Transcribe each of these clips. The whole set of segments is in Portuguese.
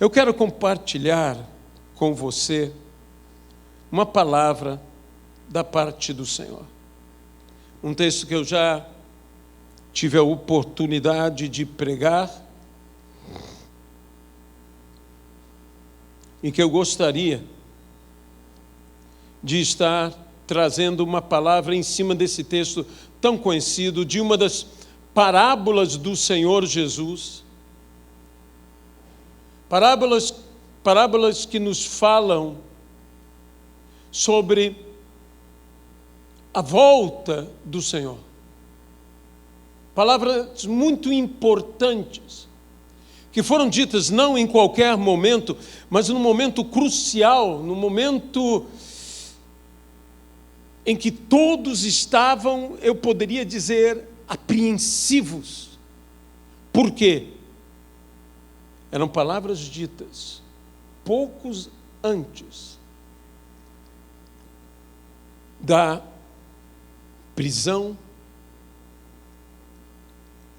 Eu quero compartilhar com você uma palavra da parte do Senhor. Um texto que eu já tive a oportunidade de pregar e que eu gostaria de estar trazendo uma palavra em cima desse texto tão conhecido, de uma das parábolas do Senhor Jesus. Parábolas que nos falam sobre a volta do Senhor. Palavras muito importantes, que foram ditas não em qualquer momento, mas num momento crucial, num momento em que todos estavam, eu poderia dizer, apreensivos. Por quê? Eram palavras ditas poucos antes da prisão,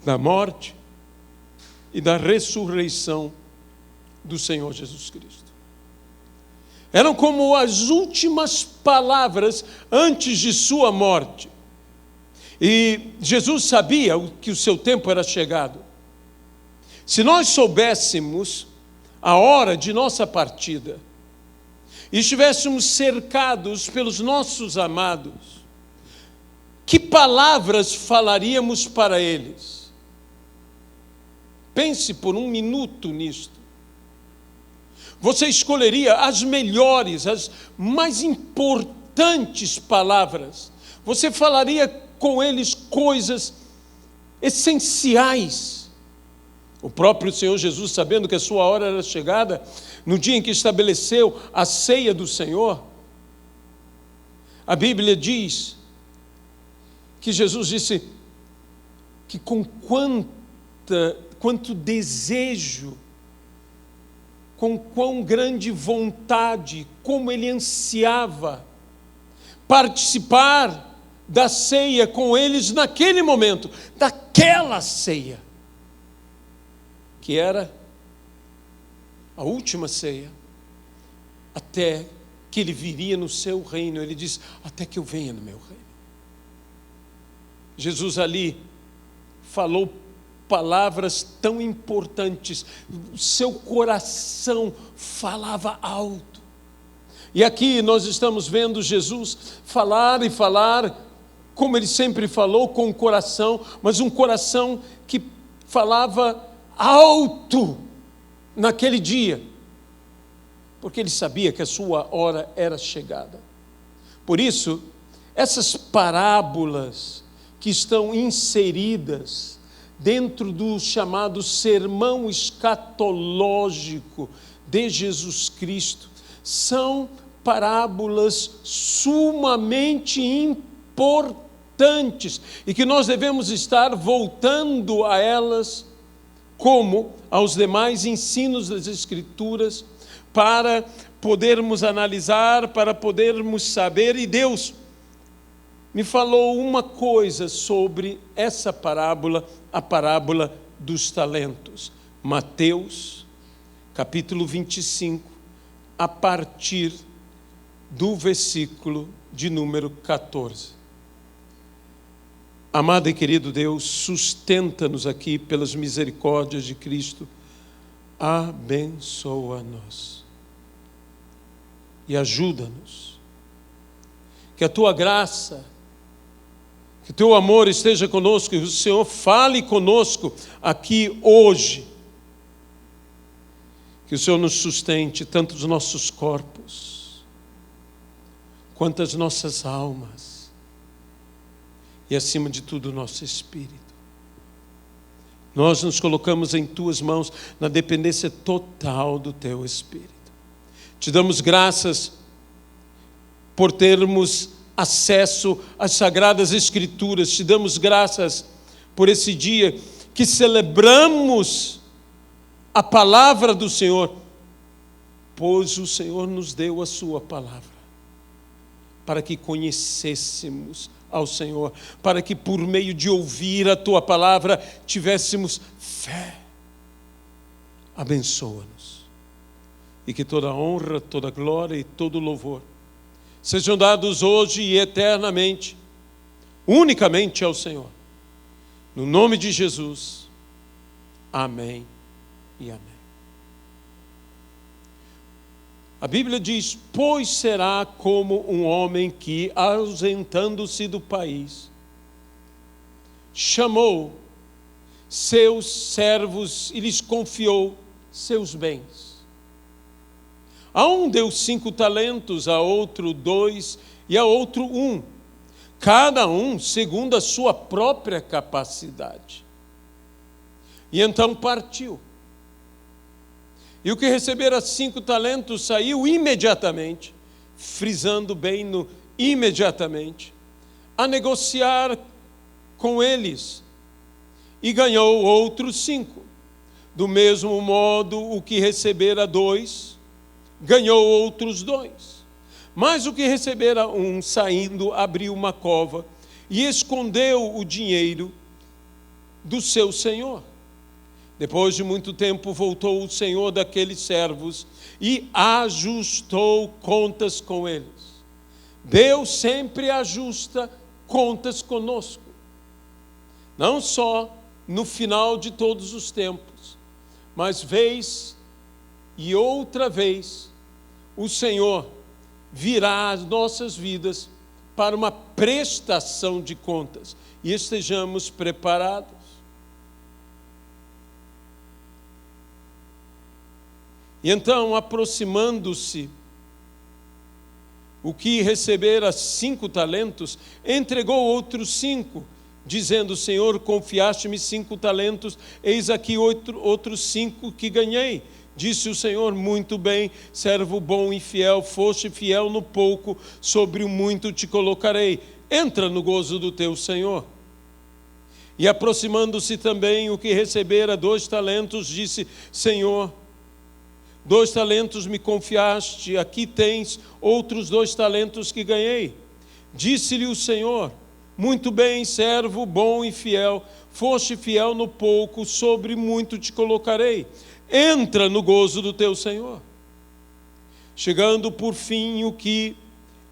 da morte e da ressurreição do Senhor Jesus Cristo. Eram como as últimas palavras antes de sua morte. E Jesus sabia que o seu tempo era chegado. Se nós soubéssemos a hora de nossa partida e estivéssemos cercados pelos nossos amados, que palavras falaríamos para eles? Pense por um minuto nisto. Você escolheria as melhores, as mais importantes palavras. Você falaria com eles coisas essenciais. O próprio Senhor Jesus, sabendo que a sua hora era chegada, no dia em que estabeleceu a ceia do Senhor, a Bíblia diz que Jesus disse que com quanto desejo, com quão grande vontade, como ele ansiava participar da ceia com eles naquele momento, daquela ceia, que era a última ceia, até que ele viria no seu reino. Ele diz, até que eu venha no meu reino. Jesus ali falou palavras tão importantes, seu coração falava alto. E aqui nós estamos vendo Jesus falar e falar, como ele sempre falou, com o coração, mas um coração que falava alto naquele dia, porque ele sabia que a sua hora era chegada. Por isso, essas parábolas que estão inseridas dentro do chamado sermão escatológico de Jesus Cristo, são parábolas sumamente importantes e que nós devemos estar voltando a elas, como aos demais ensinos das Escrituras, para podermos analisar, para podermos saber. E Deus me falou uma coisa sobre essa parábola, a parábola dos talentos. Mateus, capítulo 25, a partir do versículo de número 14. Amado e querido Deus, sustenta-nos aqui pelas misericórdias de Cristo, abençoa-nos e ajuda-nos. Que a Tua graça, que o Teu amor esteja conosco, que o Senhor fale conosco aqui hoje. Que o Senhor nos sustente, tanto os nossos corpos, quanto as nossas almas, e acima de tudo o nosso espírito. Nós nos colocamos em Tuas mãos, na dependência total do Teu Espírito. Te damos graças por termos acesso às Sagradas Escrituras. Te damos graças por esse dia que celebramos a palavra do Senhor, pois o Senhor nos deu a sua palavra, para que conhecêssemos ao Senhor, para que por meio de ouvir a Tua palavra tivéssemos fé. Abençoa-nos e que toda honra, toda glória e todo louvor sejam dados hoje e eternamente, unicamente ao Senhor. No nome de Jesus. Amém e amém. A Bíblia diz: pois será como um homem que, ausentando-se do país, chamou seus servos e lhes confiou seus bens. A um deu 5 talentos, a outro 2 e a outro 1, cada um segundo a sua própria capacidade. E então partiu. E o que recebera 5 talentos saiu imediatamente, frisando bem no imediatamente, a negociar com eles, e ganhou outros 5. Do mesmo modo, o que recebera 2, ganhou outros 2. Mas o que recebera 1, saindo, abriu uma cova e escondeu o dinheiro do seu senhor. Depois de muito tempo voltou o senhor daqueles servos e ajustou contas com eles. Deus sempre ajusta contas conosco. Não só no final de todos os tempos, mas vez e outra vez, o Senhor virá às nossas vidas para uma prestação de contas, e estejamos preparados. E então, aproximando-se, o que recebera 5 talentos, entregou outros 5, dizendo: Senhor, confiaste-me 5 talentos, eis aqui outros 5 que ganhei. Disse o Senhor: muito bem, servo bom e fiel, foste fiel no pouco, sobre o muito te colocarei. Entra no gozo do teu Senhor. E aproximando-se também o que recebera 2 talentos, disse: Senhor, 2 talentos me confiaste, aqui tens outros 2 talentos que ganhei. Disse-lhe o Senhor: muito bem, servo bom e fiel, foste fiel no pouco, sobre muito te colocarei. Entra no gozo do teu Senhor. Chegando por fim o que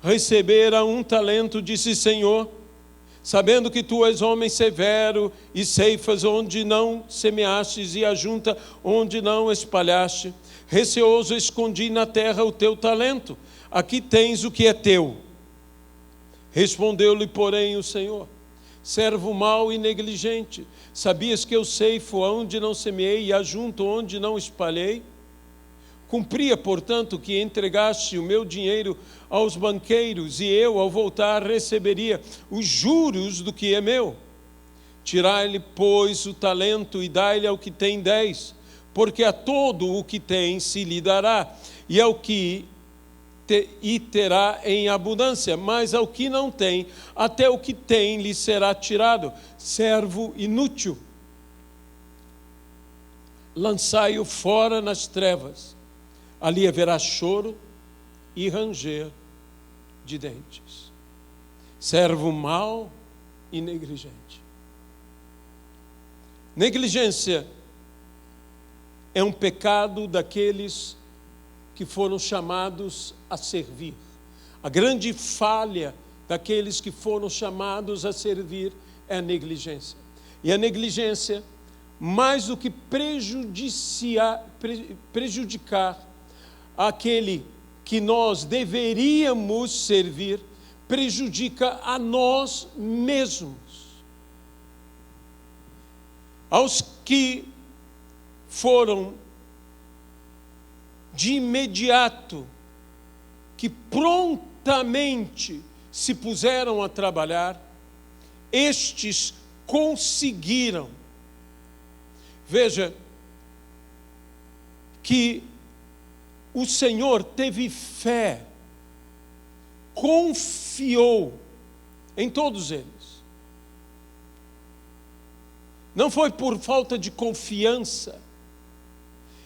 recebera 1 talento, disse: Senhor, sabendo que tu és homem severo, e ceifas onde não semeastes, e ajunta onde não espalhaste, receoso escondi na terra o teu talento, aqui tens o que é teu. Respondeu-lhe, porém, o Senhor: servo mau e negligente, sabias que eu ceifo onde não semeei e ajunto onde não espalhei? Cumpria, portanto, que entregaste o meu dinheiro aos banqueiros, e eu, ao voltar, receberia os juros do que é meu. Tirai-lhe, pois, o talento e dai-lhe ao que tem 10, porque a todo o que tem se lhe dará, e ao que terá em abundância, mas ao que não tem, até o que tem lhe será tirado. Servo inútil, lançai-o fora nas trevas, ali haverá choro e ranger de dentes. Servo mau e negligente. Negligência é um pecado daqueles que foram chamados a servir. A grande falha daqueles que foram chamados a servir é a negligência. E a negligência, mais do que prejudicar aquele que nós deveríamos servir, prejudica a nós mesmos. Aos que foram de imediato, que prontamente se puseram a trabalhar, estes conseguiram. Veja que o Senhor teve fé, confiou em todos eles. Não foi por falta de confiança.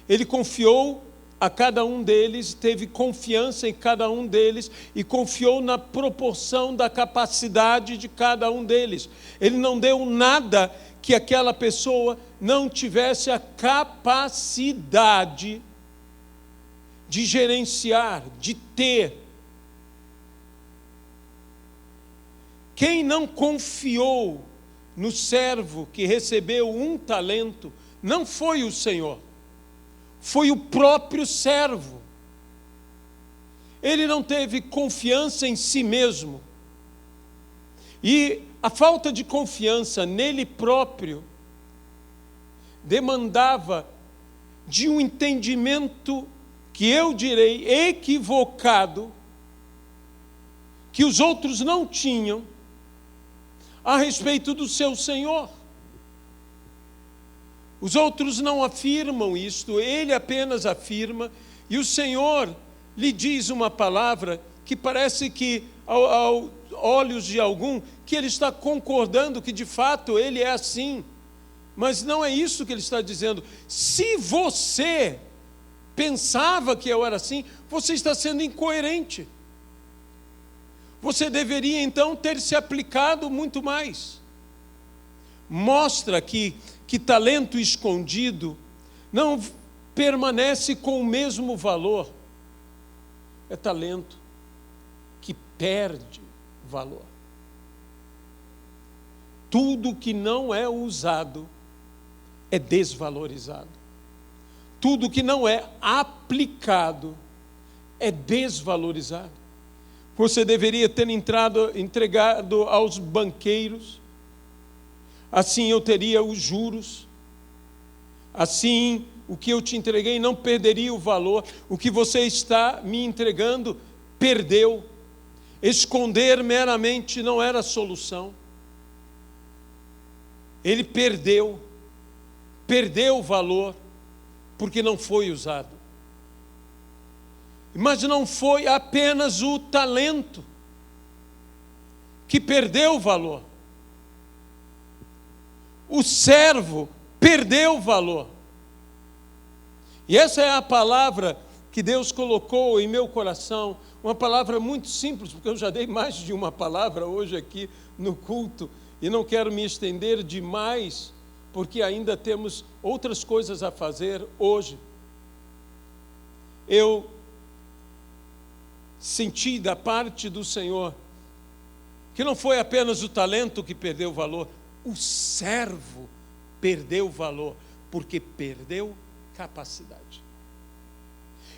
Ele confiou a cada um deles, teve confiança em cada um deles e confiou na proporção da capacidade de cada um deles. Ele não deu nada que aquela pessoa não tivesse a capacidade de gerenciar, de ter. Quem não confiou no servo que recebeu 1 talento, não foi o Senhor, foi o próprio servo. Ele não teve confiança em si mesmo. E a falta de confiança nele próprio demandava de um entendimento, que eu direi equivocado, que os outros não tinham a respeito do seu Senhor. Os outros não afirmam isto, ele apenas afirma, e o Senhor lhe diz uma palavra que parece que, aos olhos de algum, que ele está concordando que de fato ele é assim. Mas não é isso que ele está dizendo. Se você pensava que eu era assim, você está sendo incoerente. Você deveria então ter se aplicado muito mais. Mostra que talento escondido não permanece com o mesmo valor. É talento que perde valor. Tudo que não é usado é desvalorizado. Tudo que não é aplicado é desvalorizado. Você deveria ter entregado aos banqueiros, assim eu teria os juros, assim o que eu te entreguei não perderia o valor, o que você está me entregando perdeu. Esconder meramente não era a solução. Ele perdeu o valor, porque não foi usado. Mas não foi apenas o talento que perdeu o valor. O servo perdeu o valor. E essa é a palavra que Deus colocou em meu coração, uma palavra muito simples, porque eu já dei mais de uma palavra hoje aqui no culto, e não quero me estender demais, porque ainda temos outras coisas a fazer hoje. Eu senti da parte do Senhor que não foi apenas o talento que perdeu o valor, o servo perdeu o valor, porque perdeu capacidade.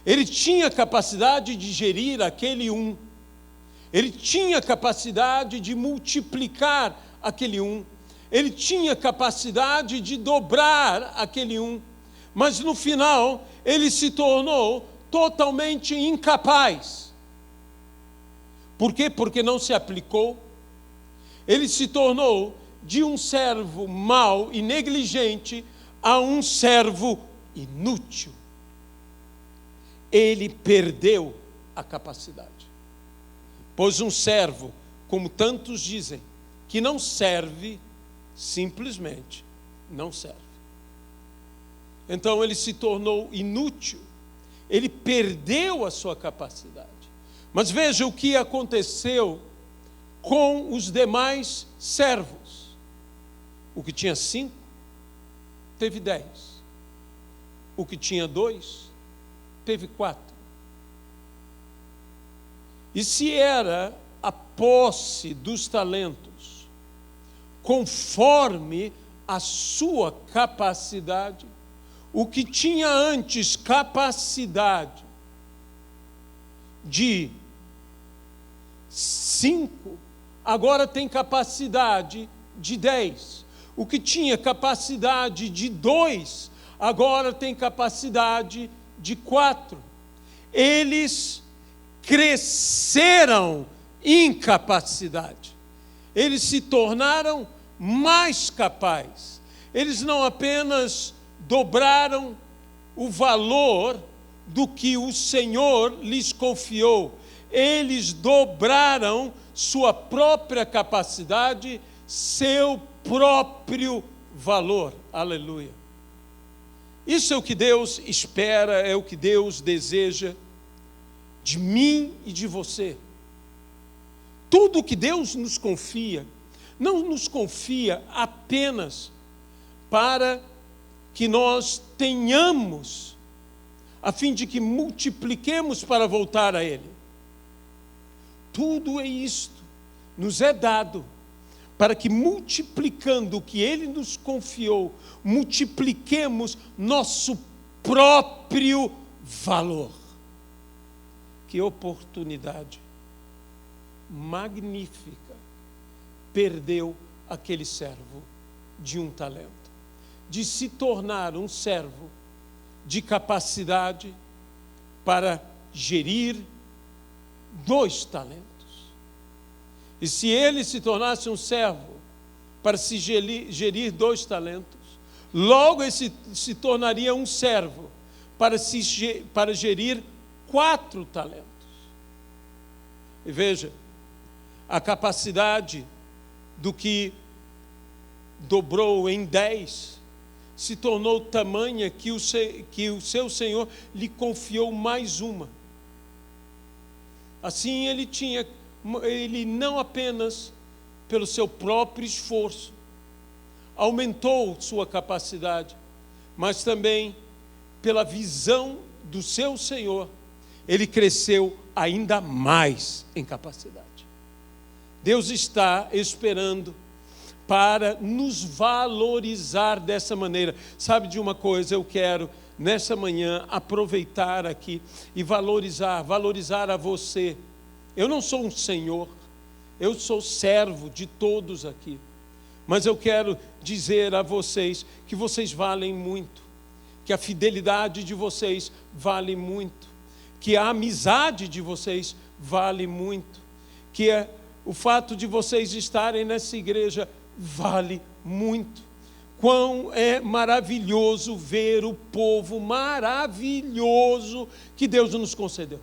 Ele tinha capacidade de gerir aquele um, ele tinha capacidade de multiplicar aquele um, ele tinha capacidade de dobrar aquele um, mas no final ele se tornou totalmente incapaz. Por quê? Porque não se aplicou. Ele se tornou de um servo mau e negligente a um servo inútil. Ele perdeu a capacidade. Pois um servo, como tantos dizem, que não serve, simplesmente não serve. Então ele se tornou inútil. Ele perdeu a sua capacidade. Mas veja o que aconteceu com os demais servos. O que tinha 5, teve 10. O que tinha 2, teve 4. E se era a posse dos talentos, conforme a sua capacidade, o que tinha antes capacidade de 5, agora tem capacidade de 10. O que tinha capacidade de 2, agora tem capacidade de 4. Eles cresceram em capacidade. Eles se tornaram mais capazes. Eles não apenas dobraram o valor do que o Senhor lhes confiou, eles dobraram sua própria capacidade, seu próprio valor. Aleluia. Isso é o que Deus espera, é o que Deus deseja de mim e de você. Tudo que Deus nos confia, não nos confia apenas para que nós tenhamos a fim de que multipliquemos para voltar a Ele. Tudo é isto, nos é dado, para que multiplicando o que Ele nos confiou, multipliquemos nosso próprio valor. Que oportunidade magnífica perdeu aquele servo de 1 talento, de se tornar um servo de capacidade para gerir 2 talentos. E se ele se tornasse um servo para se gerir 2 talentos, logo esse se tornaria um servo para gerir 4 talentos. E veja, a capacidade do que dobrou em 10 se tornou tamanha que o seu Senhor lhe confiou mais uma. Assim ele não apenas pelo seu próprio esforço aumentou sua capacidade, mas também pela visão do seu Senhor, ele cresceu ainda mais em capacidade. Deus está esperando para nos valorizar dessa maneira. Sabe de uma coisa, eu quero nessa manhã aproveitar aqui e valorizar a você. Eu não sou um senhor, eu sou servo de todos aqui, mas eu quero dizer a vocês que vocês valem muito, que a fidelidade de vocês vale muito, que a amizade de vocês vale muito, que o fato de vocês estarem nessa igreja vale muito. Quão é maravilhoso ver o povo maravilhoso que Deus nos concedeu.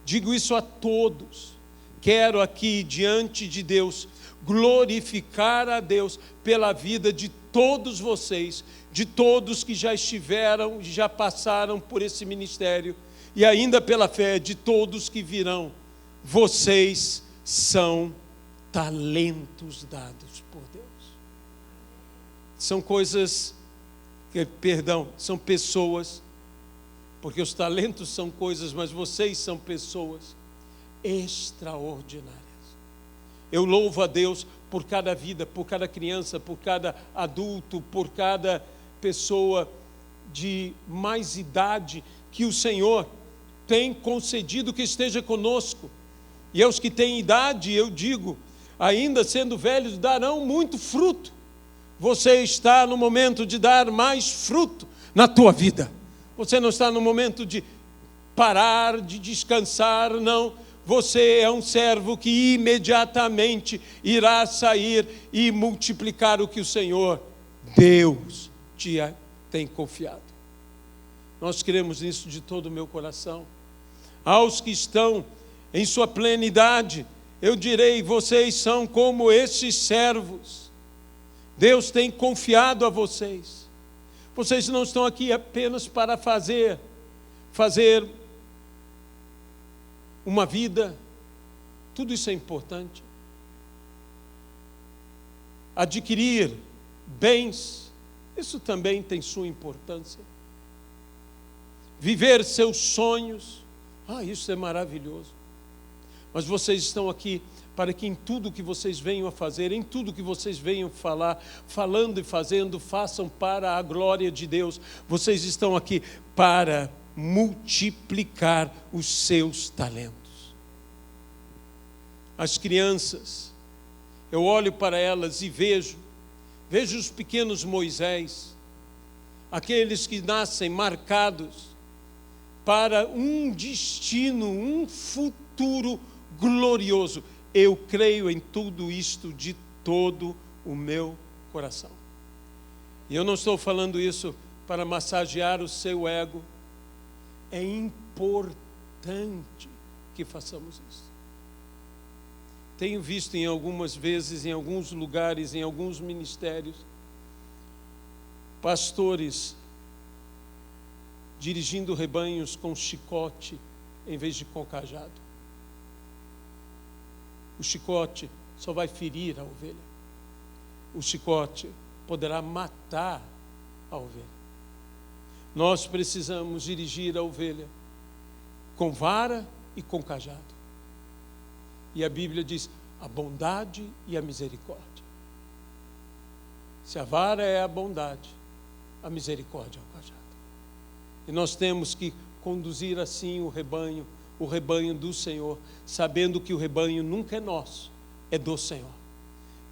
Digo isso a todos. Quero aqui, diante de Deus, glorificar a Deus pela vida de todos vocês, de todos que já estiveram, já passaram por esse ministério, e ainda pela fé de todos que virão. Vocês são talentos dados por Deus. São são pessoas, porque os talentos são coisas, mas vocês são pessoas extraordinárias. Eu louvo a Deus por cada vida, por cada criança, por cada adulto, por cada pessoa de mais idade que o Senhor tem concedido que esteja conosco. E aos que têm idade, eu digo, ainda sendo velhos, darão muito fruto. Você está no momento de dar mais fruto na tua vida. Você não está no momento de parar, de descansar, não. Você é um servo que imediatamente irá sair e multiplicar o que o Senhor, Deus, te tem confiado. Nós cremos nisso de todo o meu coração. Aos que estão em sua plenidade, eu direi, vocês são como esses servos. Deus tem confiado a vocês. Vocês não estão aqui apenas para fazer uma vida. Tudo isso é importante. Adquirir bens, isso também tem sua importância. Viver seus sonhos, isso é maravilhoso. Mas vocês estão aqui para que em tudo que vocês venham a fazer, em tudo que vocês venham falar, falando e fazendo, façam para a glória de Deus. Vocês estão aqui para multiplicar os seus talentos. As crianças, eu olho para elas e vejo os pequenos Moisés, aqueles que nascem marcados para um destino, um futuro glorioso. Eu creio em tudo isto de todo o meu coração. E eu não estou falando isso para massagear o seu ego. É importante que façamos isso. Tenho visto em algumas vezes, em alguns lugares, em alguns ministérios, pastores dirigindo rebanhos com chicote em vez de com cajado. O chicote só vai ferir a ovelha. O chicote poderá matar a ovelha. nós precisamos dirigir a ovelha com vara e com cajado. E a Bíblia diz, a bondade e a misericórdia. Se a vara é a bondade, a misericórdia é o cajado. E nós temos que conduzir assim o rebanho do Senhor, sabendo que o rebanho nunca é nosso, é do Senhor.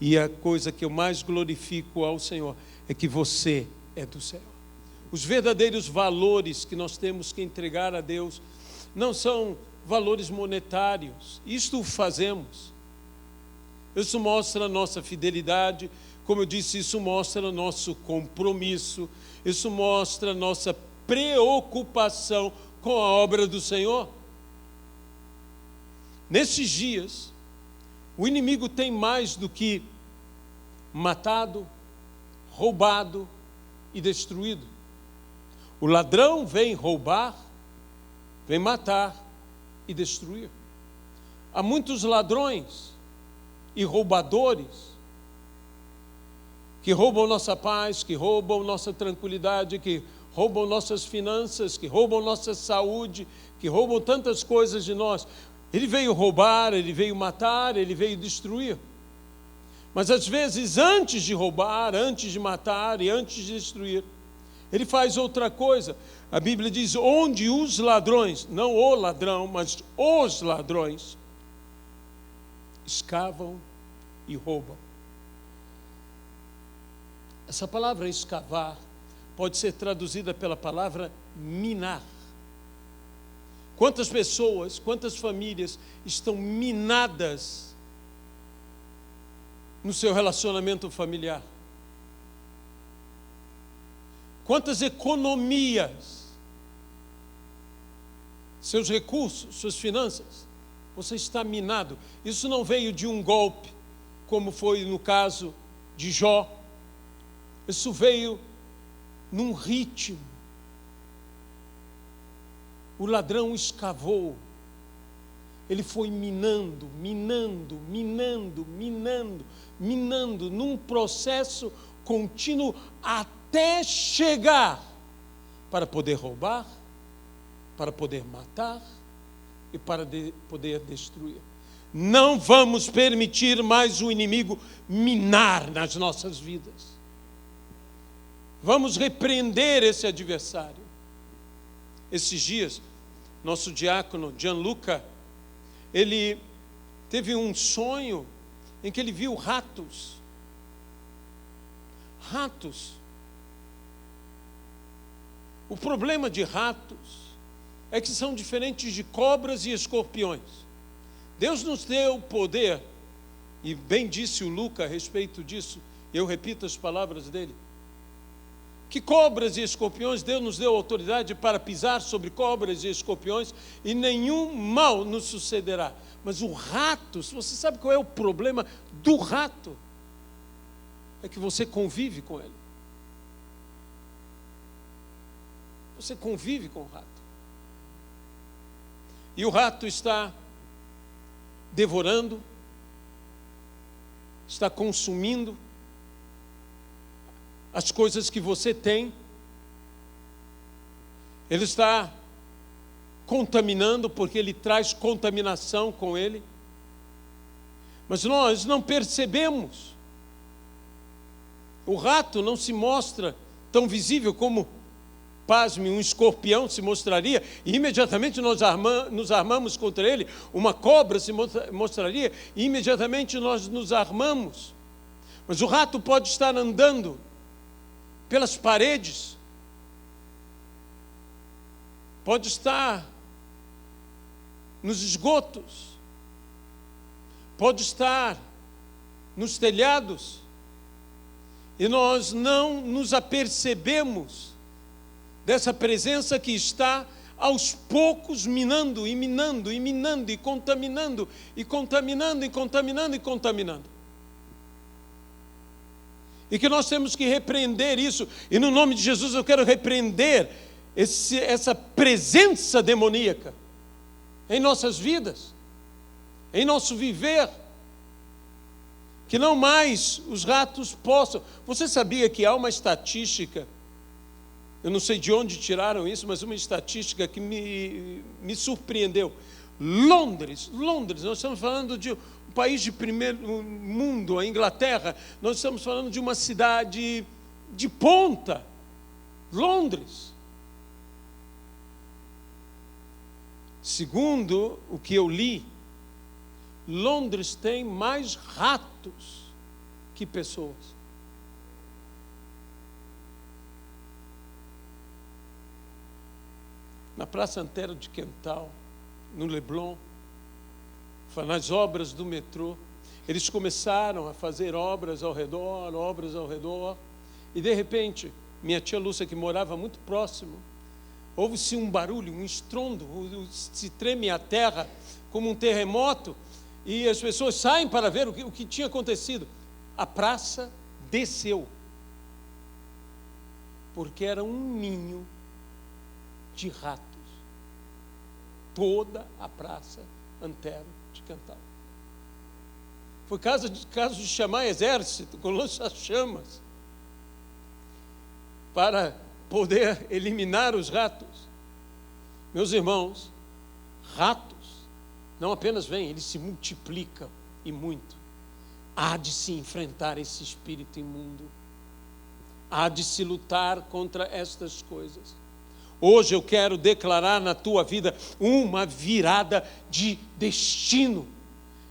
E a coisa que eu mais glorifico ao Senhor é que você é do Senhor. Os verdadeiros valores que nós temos que entregar a Deus não são valores monetários. Isto o fazemos. Isso mostra a nossa fidelidade. Como eu disse, isso mostra o nosso compromisso. Isso mostra a nossa preocupação com a obra do Senhor. Nesses dias, o inimigo tem mais do que matado, roubado e destruído. O ladrão vem roubar, vem matar e destruir. Há muitos ladrões e roubadores que roubam nossa paz, que roubam nossa tranquilidade, que roubam nossas finanças, que roubam nossa saúde, que roubam tantas coisas de nós. Ele veio roubar, ele veio matar, ele veio destruir. Mas às vezes, antes de roubar, antes de matar e antes de destruir, ele faz outra coisa. A Bíblia diz, onde os ladrões, não o ladrão, mas os ladrões, escavam e roubam. Essa palavra escavar pode ser traduzida pela palavra minar. Quantas pessoas, quantas famílias estão minadas no seu relacionamento familiar? Quantas economias, seus recursos, suas finanças, você está minado. Isso não veio de um golpe, como foi no caso de Jó. Isso veio num ritmo. O ladrão escavou. Ele foi minando, num processo contínuo até chegar para poder roubar, para poder matar e para poder destruir. Não vamos permitir mais o inimigo minar nas nossas vidas. Vamos repreender esse adversário. Esses dias, nosso diácono Gianluca, ele teve um sonho em que ele viu ratos. Ratos. O problema de ratos é que são diferentes de cobras e escorpiões. Deus nos deu o poder, e bem disse o Luca a respeito disso, eu repito as palavras dele, que cobras e escorpiões, Deus nos deu autoridade para pisar sobre cobras e escorpiões e nenhum mal nos sucederá. Mas o rato, você sabe qual é o problema do rato? É que você convive com ele. Você convive com o rato. E o rato está devorando, está consumindo as coisas que você tem. Ele está contaminando, porque ele traz contaminação com ele. Mas nós não percebemos. O rato não se mostra tão visível como, pasme, um escorpião se mostraria, e imediatamente nós nos armamos contra ele. Uma cobra se mostraria, e imediatamente nós nos armamos. Mas o rato pode estar andando pelas paredes, pode estar nos esgotos, pode estar nos telhados, e nós não nos apercebemos dessa presença que está aos poucos minando, e contaminando, E que nós temos que repreender isso. E no nome de Jesus eu quero repreender essa presença demoníaca em nossas vidas, em nosso viver. Que não mais os ratos possam. Você sabia que há uma estatística Eu não sei de onde tiraram isso, mas uma estatística que me surpreendeu. Londres, nós estamos falando de um país de primeiro mundo, a Inglaterra, nós estamos falando de uma cidade de ponta, Londres. Segundo o que eu li, Londres tem mais ratos que pessoas. Na Praça Antero de Quental, no Leblon, nas obras do metrô, eles começaram a fazer obras ao redor, e de repente, minha tia Lúcia, que morava muito próximo, houve-se um barulho, um estrondo, se treme a terra como um terremoto, e as pessoas saem para ver o que tinha acontecido. A praça desceu, porque era um ninho de ratos. Toda a praça Antero de Quental. Foi caso de chamar exército com lança-chamas para poder eliminar os ratos. Meus irmãos, ratos não apenas vêm, eles se multiplicam e muito. Há de se enfrentar esse espírito imundo. Há de se lutar contra estas coisas. Hoje eu quero declarar na tua vida uma virada de destino.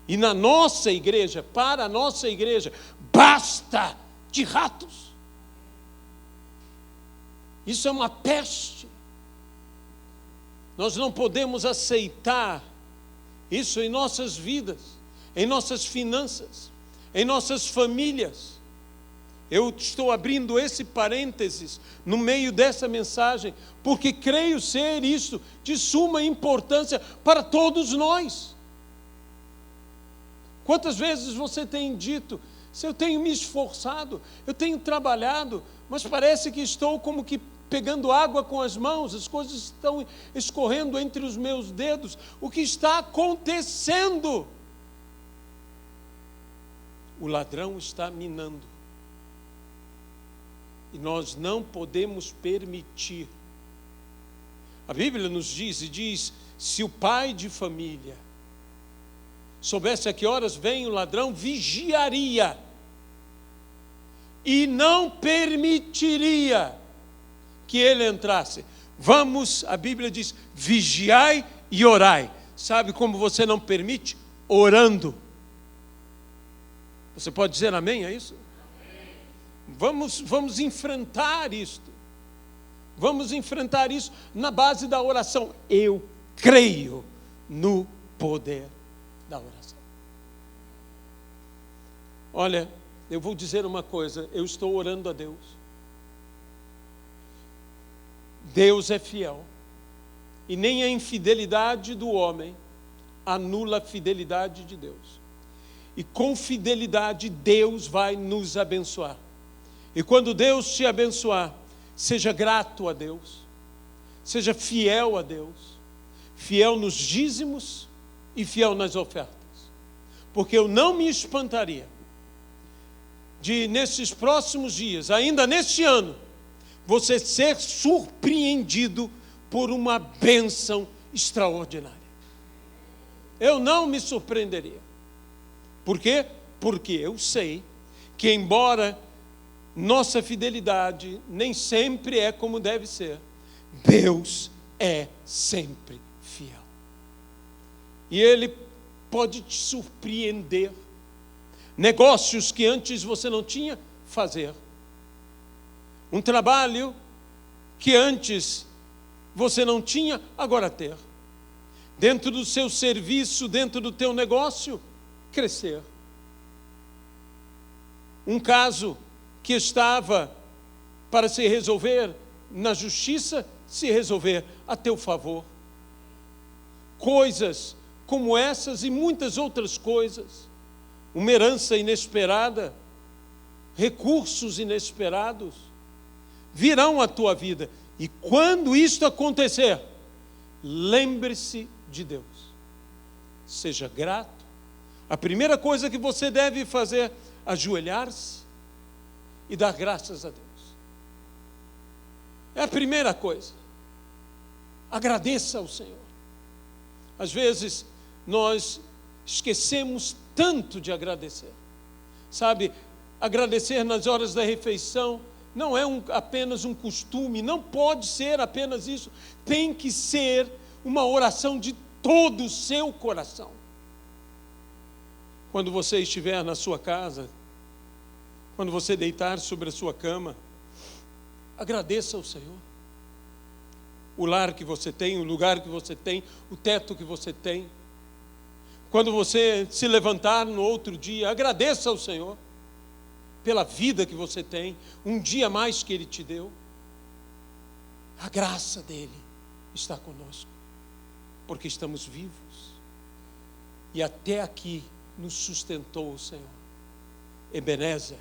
E na nossa igreja, para a nossa igreja, basta de ratos. Isso é uma peste. Nós não podemos aceitar isso em nossas vidas, em nossas finanças, em nossas famílias. Eu estou abrindo esse parênteses no meio dessa mensagem, porque creio ser isso de suma importância para todos nós. Quantas vezes você tem dito, se eu tenho me esforçado, eu tenho trabalhado, mas parece que estou como que pegando água com as mãos, as coisas estão escorrendo entre os meus dedos. O que está acontecendo? O ladrão está minando. E nós não podemos permitir. A Bíblia nos diz, se o pai de família soubesse a que horas vem o ladrão, vigiaria e não permitiria que ele entrasse. A Bíblia diz, vigiai e orai. Sabe como você não permite? Orando. Você pode dizer amém a isso? Vamos enfrentar isto. Vamos enfrentar isso na base da oração. Eu creio no poder da oração. Olha, eu vou dizer uma coisa. Eu estou orando a Deus. Deus é fiel. E nem a infidelidade do homem anula a fidelidade de Deus. E com fidelidade Deus vai nos abençoar. E quando Deus te abençoar, seja grato a Deus, seja fiel a Deus, fiel nos dízimos e fiel nas ofertas. Porque eu não me espantaria de, nesses próximos dias, ainda neste ano, você ser surpreendido por uma bênção extraordinária. Eu não me surpreenderia. Por quê? Porque eu sei que, embora nossa fidelidade nem sempre é como deve ser, Deus é sempre fiel. E Ele pode te surpreender. Negócios que antes você não tinha, fazer. Um trabalho que antes você não tinha, agora ter. Dentro do seu serviço, dentro do teu negócio, crescer. Um caso que estava para se resolver na justiça, se resolver a teu favor. Coisas como essas e muitas outras coisas. Uma herança inesperada, recursos inesperados, virão à tua vida. E quando isto acontecer, lembre-se de Deus. Seja grato. A primeira coisa que você deve fazer, ajoelhar-se e dar graças a Deus. É a primeira coisa. Agradeça ao Senhor. Às vezes, nós esquecemos tanto de agradecer. Sabe, agradecer nas horas da refeição não é apenas um costume, não pode ser apenas isso. Tem que ser uma oração de todo o seu coração. Quando você estiver na sua casa, quando você deitar sobre a sua cama, agradeça ao Senhor. O lar que você tem, o lugar que você tem, o teto que você tem. Quando você se levantar no outro dia, agradeça ao Senhor pela vida que você tem, um dia a mais que Ele te deu. A graça dEle está conosco, porque estamos vivos. E até aqui nos sustentou o Senhor. Ebenezer,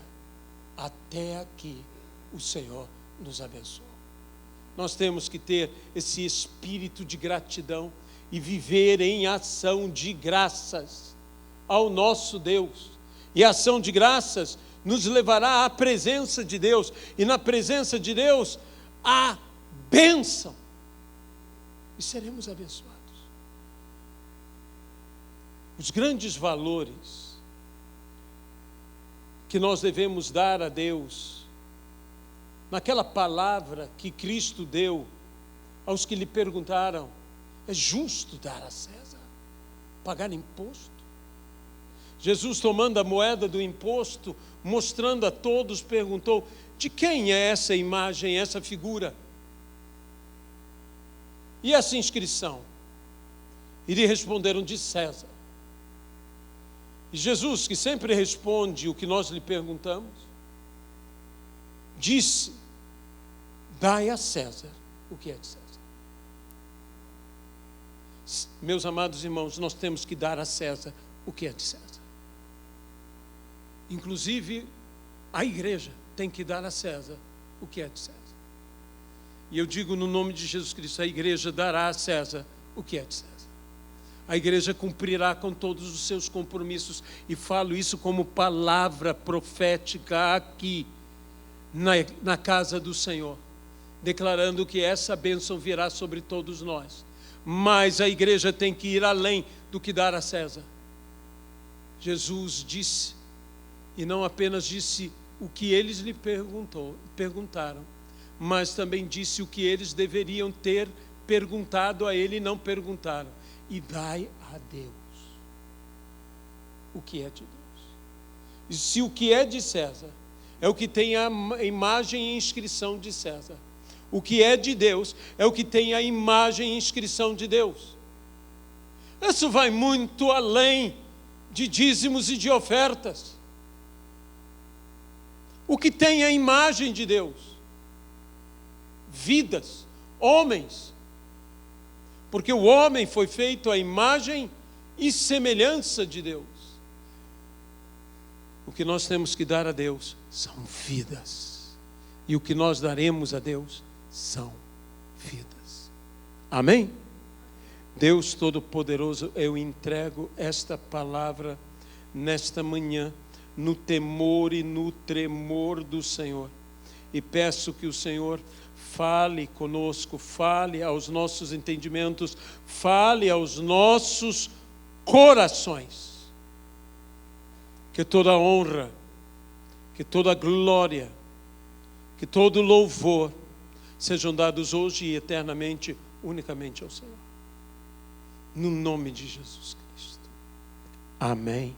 até aqui o Senhor nos abençoou. Nós temos que ter esse espírito de gratidão e viver em ação de graças ao nosso Deus. E a ação de graças nos levará à presença de Deus. E na presença de Deus, há bênção. E seremos abençoados. Os grandes valores que nós devemos dar a Deus, naquela palavra que Cristo deu aos que lhe perguntaram: é justo dar a César, pagar imposto? Jesus, tomando a moeda do imposto, mostrando a todos, perguntou: de quem é essa imagem, essa figura? E essa inscrição? E lhe responderam: de César. E Jesus, que sempre responde o que nós lhe perguntamos, disse: dai a César o que é de César. Meus amados irmãos, nós temos que dar a César o que é de César. Inclusive, a igreja tem que dar a César o que é de César. E eu digo no nome de Jesus Cristo: a igreja dará a César o que é de César. A igreja cumprirá com todos os seus compromissos. E falo isso como palavra profética aqui, na casa do Senhor, declarando que essa bênção virá sobre todos nós. Mas a igreja tem que ir além do que dar a César. Jesus disse, e não apenas disse o que eles lhe perguntaram, mas também disse o que eles deveriam ter perguntado a ele e não perguntaram: e dai a Deus o que é de Deus. E se o que é de César é o que tem a imagem e inscrição de César, o que é de Deus é o que tem a imagem e inscrição de Deus. Isso vai muito além de dízimos e de ofertas. O que tem a imagem de Deus? Vidas, homens. Porque o homem foi feito à imagem e semelhança de Deus. O que nós temos que dar a Deus são vidas. E o que nós daremos a Deus são vidas. Amém? Deus Todo-Poderoso, eu entrego esta palavra nesta manhã, no temor e no tremor do Senhor. E peço que o Senhor fale conosco, fale aos nossos entendimentos, fale aos nossos corações. Que toda honra, que toda glória, que todo louvor sejam dados hoje e eternamente, unicamente ao Senhor. No nome de Jesus Cristo. Amém.